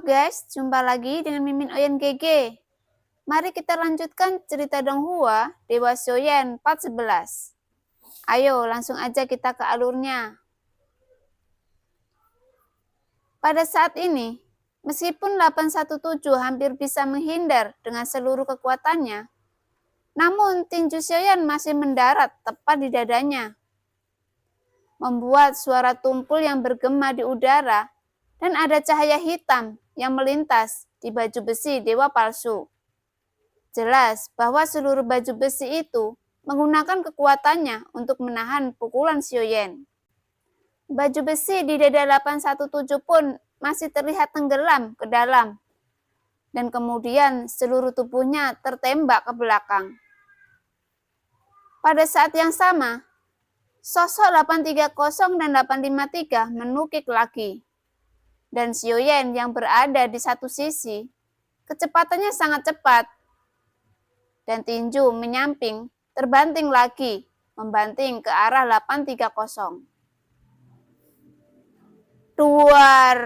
guys, jumpa lagi dengan Mimin Oyen GG. Mari kita lanjutkan cerita Donghua Dewa Xiaoyan part 11. Ayo langsung aja kita ke alurnya. Pada saat ini, meskipun 817 hampir bisa menghindar dengan seluruh kekuatannya, namun tinju Xiaoyan masih mendarat tepat di dadanya, membuat suara tumpul yang bergema di udara dan ada cahaya hitam yang melintas di baju besi dewa palsu. Jelas bahwa seluruh baju besi itu menggunakan kekuatannya untuk menahan pukulan Xiaoyan. Baju besi di dada 817 pun masih terlihat tenggelam ke dalam, dan kemudian seluruh tubuhnya tertembak ke belakang. Pada saat yang sama, sosok 830 dan 853 menukik lagi. Dan Xiaoyan yang berada di satu sisi, kecepatannya sangat cepat. Dan tinju menyamping, terbanting lagi, membanting ke arah 830. Duar.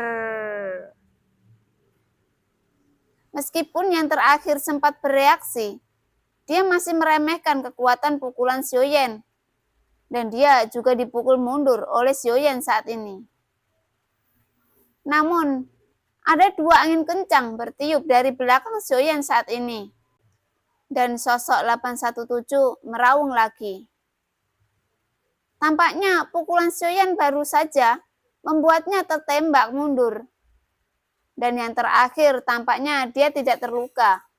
Meskipun yang terakhir sempat bereaksi, dia masih meremehkan kekuatan pukulan Xiaoyan. Dan dia juga dipukul mundur oleh Xiaoyan saat ini. Namun, ada dua angin kencang bertiup dari belakang Xiaoyan saat ini. Dan sosok 817 meraung lagi. Tampaknya pukulan Xiaoyan baru saja membuatnya tertembak mundur. Dan yang terakhir tampaknya dia tidak terluka.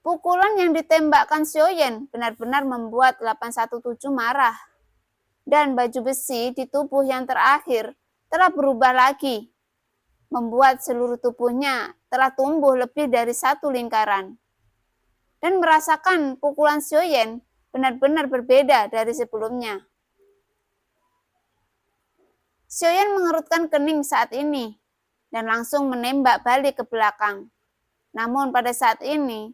Pukulan yang ditembakkan Xiaoyan benar-benar membuat 817 marah. Dan baju besi di tubuh yang terakhir telah berubah lagi, membuat seluruh tubuhnya telah tumbuh lebih dari satu lingkaran. Dan merasakan pukulan Xiaoyan benar-benar berbeda dari sebelumnya. Xiaoyan mengerutkan kening saat ini, dan langsung menembak balik ke belakang. Namun pada saat ini,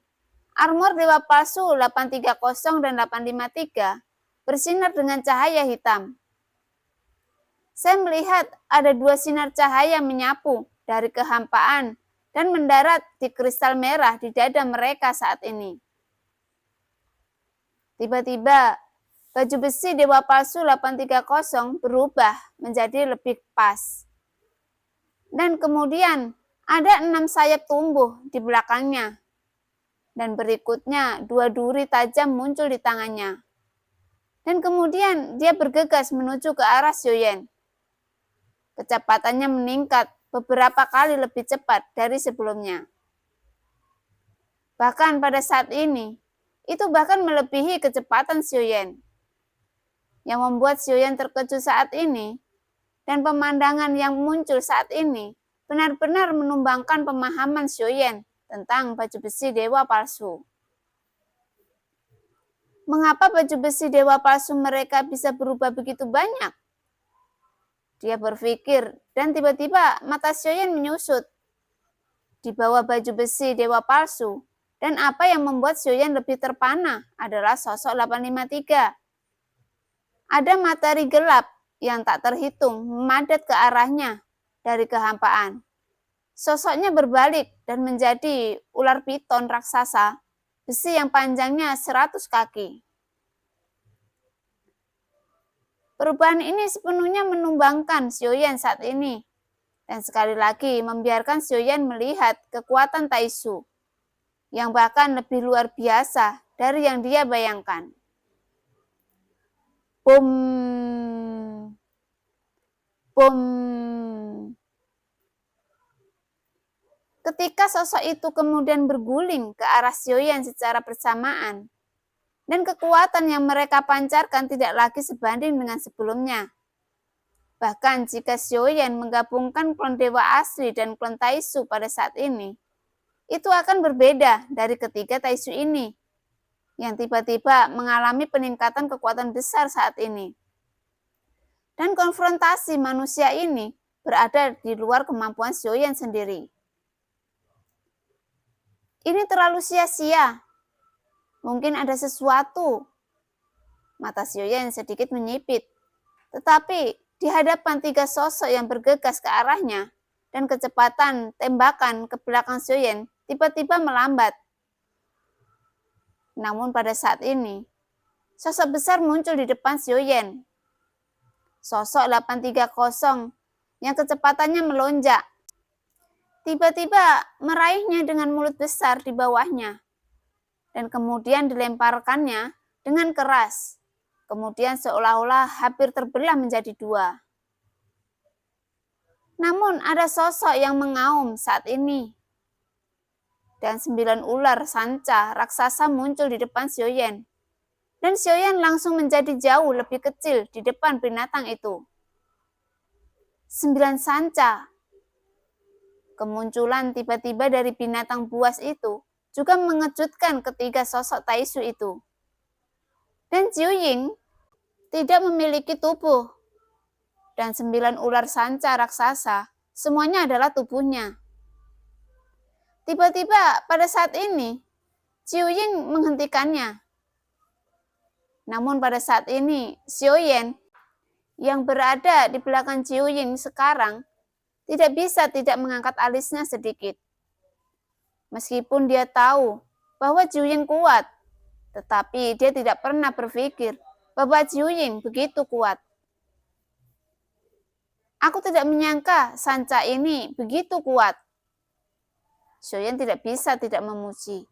armor Dewa Palsu 830 dan 853 bersinar dengan cahaya hitam. Saya melihat ada dua sinar cahaya menyapu dari kehampaan dan mendarat di kristal merah di dada mereka saat ini. Tiba-tiba, baju besi Dewa Palsu 830 berubah menjadi lebih pas. Dan kemudian ada 6 sayap tumbuh di belakangnya. Dan berikutnya 2 duri tajam muncul di tangannya. Dan kemudian dia bergegas menuju ke arah Xiaoyan. Kecepatannya meningkat beberapa kali lebih cepat dari sebelumnya. Bahkan pada saat ini, itu bahkan melebihi kecepatan Xiaoyan. Yang membuat Xiaoyan terkejut saat ini, dan pemandangan yang muncul saat ini benar-benar menumbangkan pemahaman Xiaoyan tentang baju besi dewa palsu. Mengapa baju besi dewa palsu mereka bisa berubah begitu banyak? Dia berpikir, dan tiba-tiba mata Xiaoyan menyusut di bawah baju besi dewa palsu. Dan apa yang membuat Xiaoyan lebih terpana adalah sosok 853. Ada matahari gelap yang tak terhitung memadat ke arahnya dari kehampaan. Sosoknya berbalik dan menjadi ular piton raksasa besi yang panjangnya 100 kaki. Perubahan ini sepenuhnya menumbangkan Xiaoyan saat ini, dan sekali lagi membiarkan Xiaoyan melihat kekuatan Taishu, yang bahkan lebih luar biasa dari yang dia bayangkan. Boom! Boom! Ketika sosok itu kemudian berguling ke arah Xiaoyan secara bersamaan, dan kekuatan yang mereka pancarkan tidak lagi sebanding dengan sebelumnya. Bahkan jika Xiaoyan menggabungkan klon dewa asli dan klon Taishu pada saat ini, itu akan berbeda dari ketiga Taishu ini, yang tiba-tiba mengalami peningkatan kekuatan besar saat ini. Dan konfrontasi manusia ini berada di luar kemampuan Xiaoyan sendiri. Ini terlalu sia-sia. Mungkin ada sesuatu. Mata Xiaoyan sedikit menyipit. Tetapi di hadapan 3 sosok yang bergegas ke arahnya dan kecepatan tembakan ke belakang Xiaoyan tiba-tiba melambat. Namun pada saat ini, sosok besar muncul di depan Xiaoyan. Sosok 830 yang kecepatannya melonjak. Tiba-tiba meraihnya dengan mulut besar di bawahnya. Dan kemudian dilemparkannya dengan keras. Kemudian seolah-olah hampir terbelah menjadi dua. Namun ada sosok yang mengaum saat ini. Dan 9 ular sanca raksasa muncul di depan Xiaoyan. Dan Xiaoyan langsung menjadi jauh lebih kecil di depan binatang itu. 9 sanca. Kemunculan tiba-tiba dari binatang buas itu juga mengejutkan ketiga sosok Taisu itu. Dan Jiu Ying tidak memiliki tubuh. Dan 9 ular sanca raksasa, semuanya adalah tubuhnya. Tiba-tiba pada saat ini, Jiu Ying menghentikannya. Namun pada saat ini, Xiaoyan yang berada di belakang Jiu Ying sekarang tidak bisa tidak mengangkat alisnya sedikit. Meskipun dia tahu bahwa Jiu Ying kuat, tetapi dia tidak pernah berpikir bahwa Jiu Ying begitu kuat. Aku tidak menyangka sanca ini begitu kuat. Xiaoyan tidak bisa tidak memuji.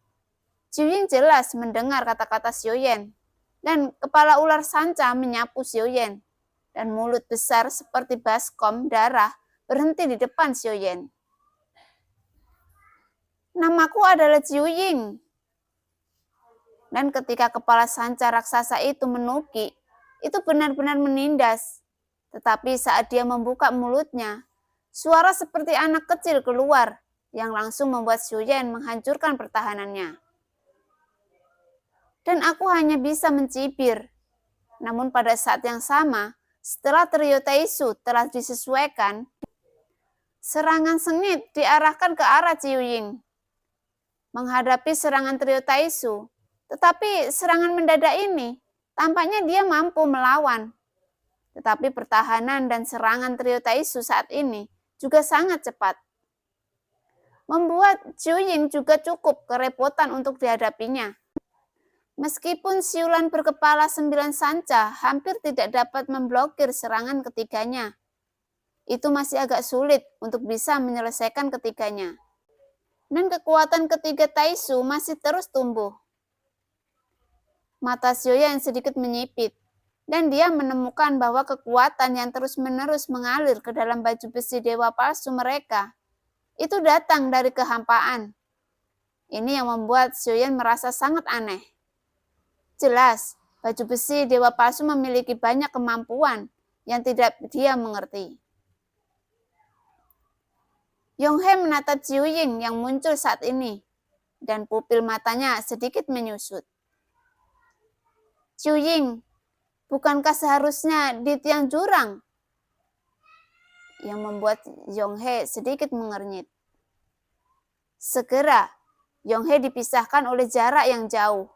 Jiu Ying jelas mendengar kata-kata Xiaoyan, dan kepala ular sanca menyapu Xiaoyan, dan mulut besar seperti baskom darah berhenti di depan Xiaoyan. Namaku adalah Jiu Ying. Dan ketika kepala sanca raksasa itu menukik, itu benar-benar menindas. Tetapi saat dia membuka mulutnya, suara seperti anak kecil keluar yang langsung membuat Xiaoyan menghancurkan pertahanannya. Dan aku hanya bisa mencibir. Namun pada saat yang sama, setelah trio Taisu telah disesuaikan, serangan sengit diarahkan ke arah Jiu Ying. Menghadapi serangan trio Taisu, tetapi serangan mendadak ini tampaknya dia mampu melawan. Tetapi pertahanan dan serangan trio Taisu saat ini juga sangat cepat. Membuat Jiu Ying juga cukup kerepotan untuk dihadapinya. Meskipun siulan berkepala 9 sanca hampir tidak dapat memblokir serangan ketiganya, itu masih agak sulit untuk bisa menyelesaikan ketiganya. Dan kekuatan ketiga Taisu masih terus tumbuh. Mata Xiaoyan sedikit menyipit. Dan dia menemukan bahwa kekuatan yang terus-menerus mengalir ke dalam baju besi dewa palsu mereka, itu datang dari kehampaan. Ini yang membuat Xiaoyan merasa sangat aneh. Jelas, baju besi dewa palsu memiliki banyak kemampuan yang tidak dia mengerti. Yonghe menatap Jiu Ying yang muncul saat ini, dan pupil matanya sedikit menyusut. Jiu Ying, bukankah seharusnya di tiang jurang? Yang membuat Yonghe sedikit mengernyit. Segera, Yonghe dipisahkan oleh jarak yang jauh,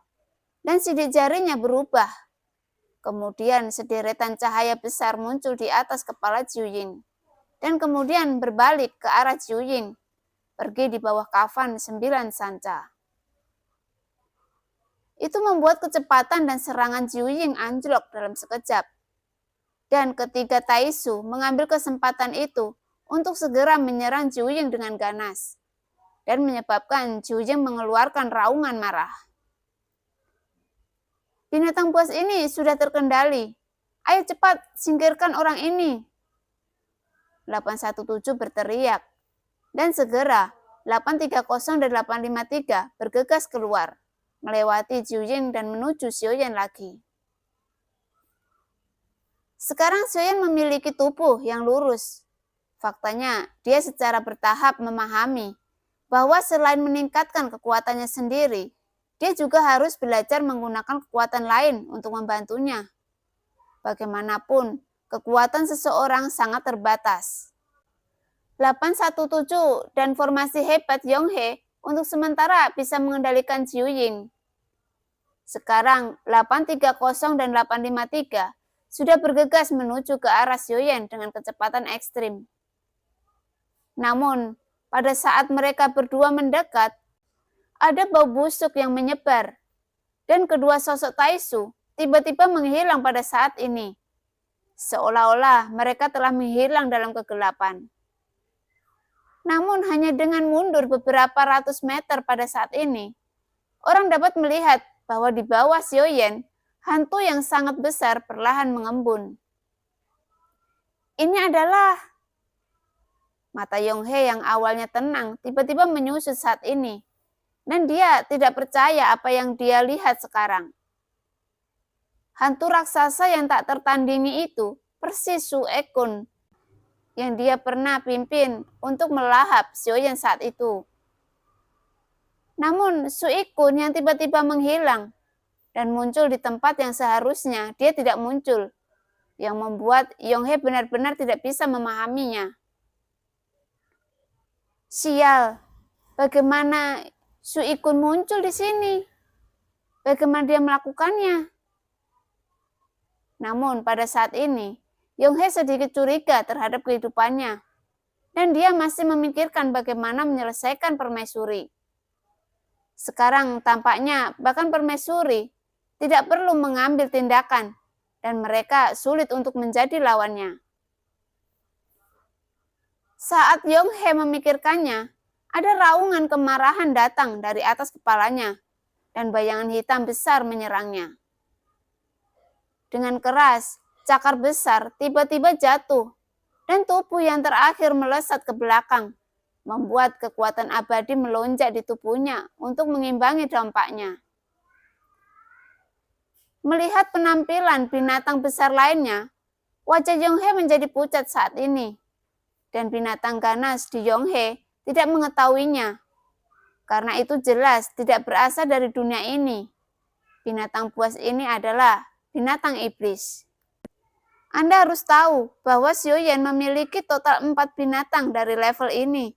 dan sidik jarinya berubah. Kemudian sederetan cahaya besar muncul di atas kepala Jiu Ying, dan kemudian berbalik ke arah Jiu Ying, pergi di bawah kafan 9 sanca. Itu membuat kecepatan dan serangan Jiu Ying anjlok dalam sekejap. Dan ketiga Taisu mengambil kesempatan itu untuk segera menyerang Jiu Ying dengan ganas, dan menyebabkan Jiu Ying mengeluarkan raungan marah. Binatang buas ini sudah terkendali. Ayo cepat singkirkan orang ini. 817 berteriak. Dan segera 830 dan 853 bergegas keluar, melewati Jiu Ying dan menuju Xiaoyan lagi. Sekarang Xiaoyan memiliki tubuh yang lurus. Faktanya, dia secara bertahap memahami bahwa selain meningkatkan kekuatannya sendiri, dia juga harus belajar menggunakan kekuatan lain untuk membantunya. Bagaimanapun, kekuatan seseorang sangat terbatas. 817 dan formasi hebat Yonghe untuk sementara bisa mengendalikan Jiu Ying. Sekarang 830 dan 853 sudah bergegas menuju ke arah Xiaoyan dengan kecepatan ekstrim. Namun, pada saat mereka berdua mendekat, ada bau busuk yang menyebar, dan kedua sosok Taisu tiba-tiba menghilang pada saat ini, seolah-olah mereka telah menghilang dalam kegelapan. Namun hanya dengan mundur beberapa ratus meter pada saat ini, orang dapat melihat bahwa di bawah Xiaoyan, hantu yang sangat besar perlahan mengembun. Ini adalah mata Yonghe yang awalnya tenang tiba-tiba menyusut saat ini, dan dia tidak percaya apa yang dia lihat sekarang. Hantu raksasa yang tak tertandingi itu persis Su Ekun yang dia pernah pimpin untuk melahap Xiaoyan saat itu. Namun Su Ekun yang tiba-tiba menghilang dan muncul di tempat yang seharusnya dia tidak muncul, yang membuat Yonghe benar-benar tidak bisa memahaminya. Sial, bagaimana Su Ekun muncul di sini? Bagaimana dia melakukannya? Namun pada saat ini, Yonghe sedikit curiga terhadap kehidupannya, dan dia masih memikirkan bagaimana menyelesaikan permaisuri. Sekarang tampaknya bahkan permaisuri tidak perlu mengambil tindakan, dan mereka sulit untuk menjadi lawannya. Saat Yonghe memikirkannya, ada raungan kemarahan datang dari atas kepalanya, dan bayangan hitam besar menyerangnya. Dengan keras, cakar besar tiba-tiba jatuh, dan tubuh yang terakhir melesat ke belakang, membuat kekuatan abadi melonjak di tubuhnya untuk mengimbangi dampaknya. Melihat penampilan binatang besar lainnya, wajah Yonghe menjadi pucat saat ini, dan binatang ganas di Yonghe tidak mengetahuinya, karena itu jelas tidak berasal dari dunia ini. Binatang buas ini adalah binatang iblis. Anda harus tahu bahwa Xiaoyan memiliki total 4 binatang dari level ini,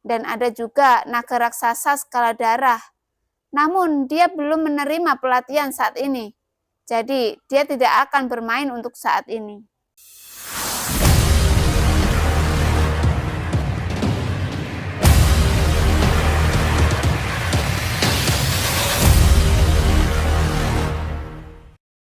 dan ada juga naga raksasa skala darah. Namun dia belum menerima pelatihan saat ini, jadi dia tidak akan bermain untuk saat ini.